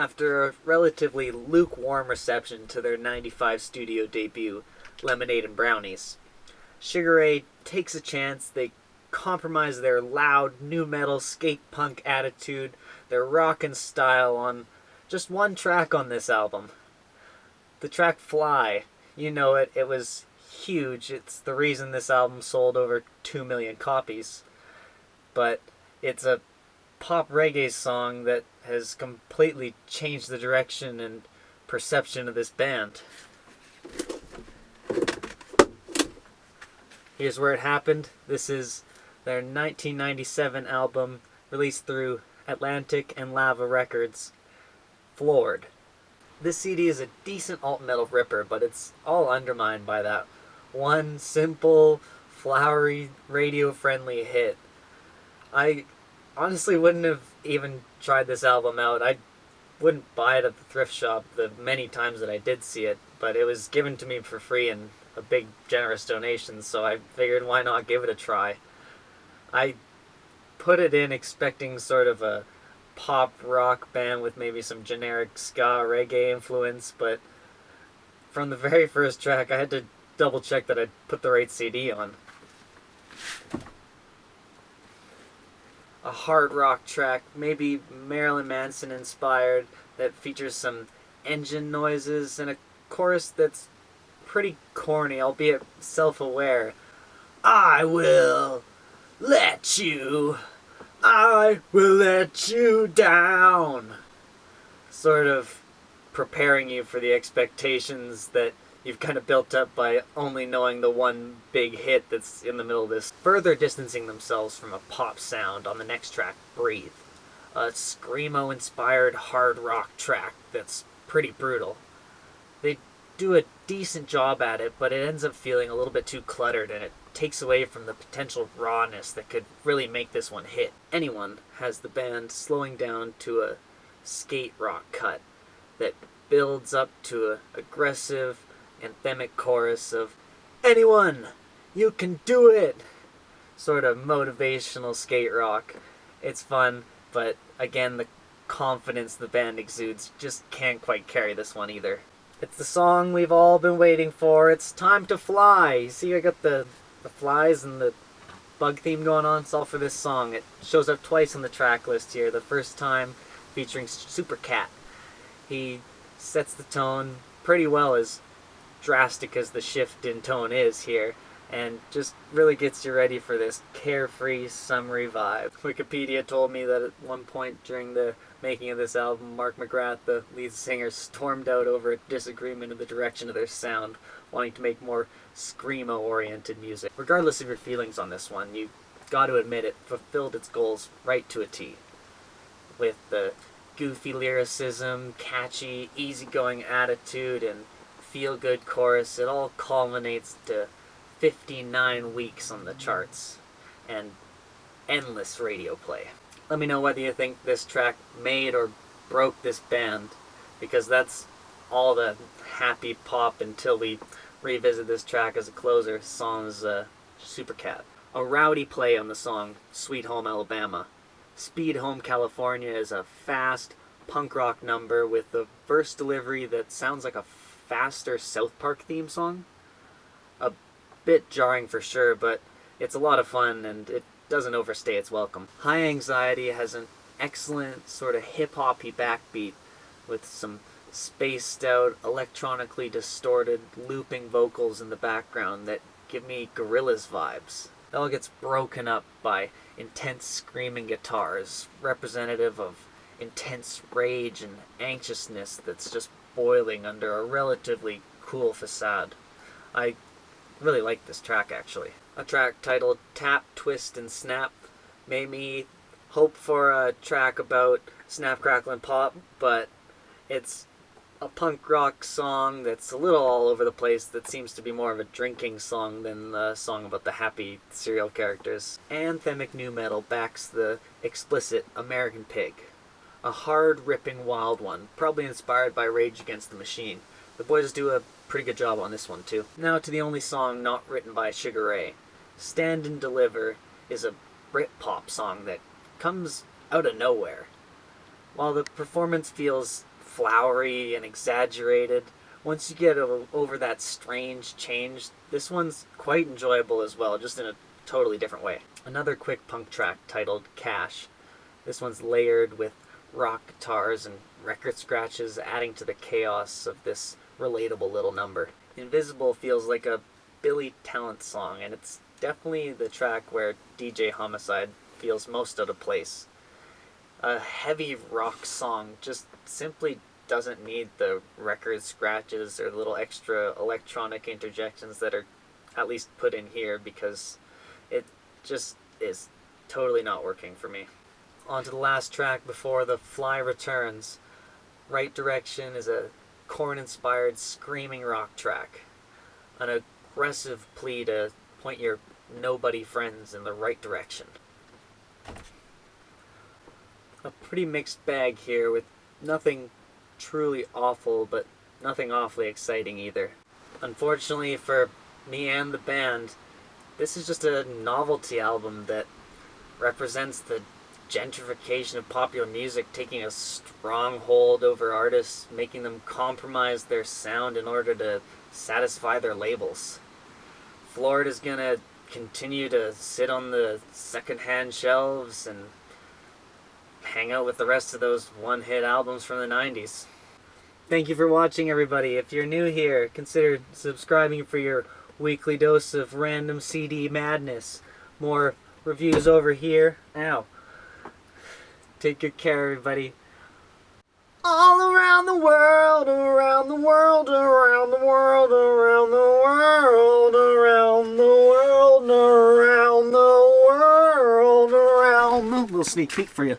After a relatively lukewarm reception to their '95 studio debut, Lemonade and Brownies, Sugar Ray takes a chance. They compromise their loud nu metal skate punk attitude, their rockin' style on just one track on this album. The track Fly. You know it. It was huge. It's the reason this album sold over 2 million copies. But it's a pop reggae song that has completely changed the direction and perception of this band. Here's where it happened. This is their 1997 album, released through Atlantic and Lava Records, Floored. This CD is a decent alt-metal ripper, but it's all undermined by that one simple, flowery, radio-friendly hit. I honestly wouldn't have even tried this album out. I wouldn't buy it at the thrift shop the many times that I did see it, but it was given to me for free in a big, generous donation, so I figured why not give it a try. I put it in expecting sort of a pop rock band with maybe some generic ska reggae influence, but from the very first track I had to double check that I'd put the right CD on. A hard rock track, maybe Marilyn Manson inspired, that features some engine noises and a chorus that's pretty corny, albeit self-aware. I will let you down. Sort of preparing you for the expectations that you've kind of built up by only knowing the one big hit that's in the middle of this. Further distancing themselves from a pop sound on the next track, Breathe. A screamo-inspired hard rock track that's pretty brutal. They do a decent job at it, but it ends up feeling a little bit too cluttered, and it takes away from the potential rawness that could really make this one hit. Anyone has the band slowing down to a skate rock cut that builds up to an aggressive, anthemic chorus of "Anyone, you can do it!" Sort of motivational skate rock. It's fun, but again, the confidence the band exudes just can't quite carry this one either. It's the song we've all been waiting for. It's time to fly. You see, I got the flies and the bug theme going on. It's all for this song. It shows up twice on the track list here. The first time featuring Super Cat. He sets the tone pretty well, as drastic as the shift in tone is here, and just really gets you ready for this carefree, summery vibe. Wikipedia told me that at one point during the making of this album, Mark McGrath, the lead singer, stormed out over a disagreement in the direction of their sound, wanting to make more screamo-oriented music. Regardless of your feelings on this one, you got to admit it fulfilled its goals right to a T. With the goofy lyricism, catchy, easygoing attitude, and feel-good chorus, it all culminates to 59 weeks on the charts and endless radio play. Let me know whether you think this track made or broke this band, because that's all the happy pop until we revisit this track as a closer, sans Super Cat. A rowdy play on the song Sweet Home Alabama. Speed Home California is a fast punk rock number with a verse delivery that sounds like a faster South Park theme song. A bit jarring for sure, but it's a lot of fun and it doesn't overstay its welcome. High Anxiety has an excellent sort of hip-hoppy backbeat with some spaced out, electronically distorted, looping vocals in the background that give me Gorillaz vibes. It all gets broken up by intense screaming guitars, representative of intense rage and anxiousness that's just boiling under a relatively cool facade. I really like this track, actually. A track titled Tap, Twist, and Snap made me hope for a track about snap, crackle, and pop, but it's a punk rock song that's a little all over the place, that seems to be more of a drinking song than a song about the happy serial characters. Anthemic nu metal backs the explicit American Pig. A hard, ripping, wild one, probably inspired by Rage Against the Machine. The boys do a pretty good job on this one too. Now to the only song not written by Sugar Ray. Stand and Deliver is a Britpop song that comes out of nowhere. While the performance feels flowery and exaggerated. Once you get over that strange change, this one's quite enjoyable as well, just in a totally different way. Another quick punk track titled Cash. This one's layered with rock guitars and record scratches, adding to the chaos of this relatable little number. Invisible feels like a Billy Talent song, and it's definitely the track where DJ Homicide feels most out of place. A heavy rock song just simply doesn't need the record scratches or little extra electronic interjections that are at least put in here, because it just is totally not working for me. On to the last track before the fly returns. Right Direction is a Korn-inspired screaming rock track. An aggressive plea to point your nobody friends in the right direction. A pretty mixed bag here, with nothing truly awful, but nothing awfully exciting either. Unfortunately for me and the band, this is just a novelty album that represents the gentrification of popular music, taking a strong hold over artists, making them compromise their sound in order to satisfy their labels. Florida's gonna continue to sit on the secondhand shelves and hang out with the rest of those one-hit albums from the 90s. Thank you for watching, everybody. If you're new here, consider subscribing for your weekly dose of random CD madness. More reviews over here. Ow. Take good care, everybody. All around the world, around the world, around the world, around the world, around the world, around the world, around the... Little sneak peek for you.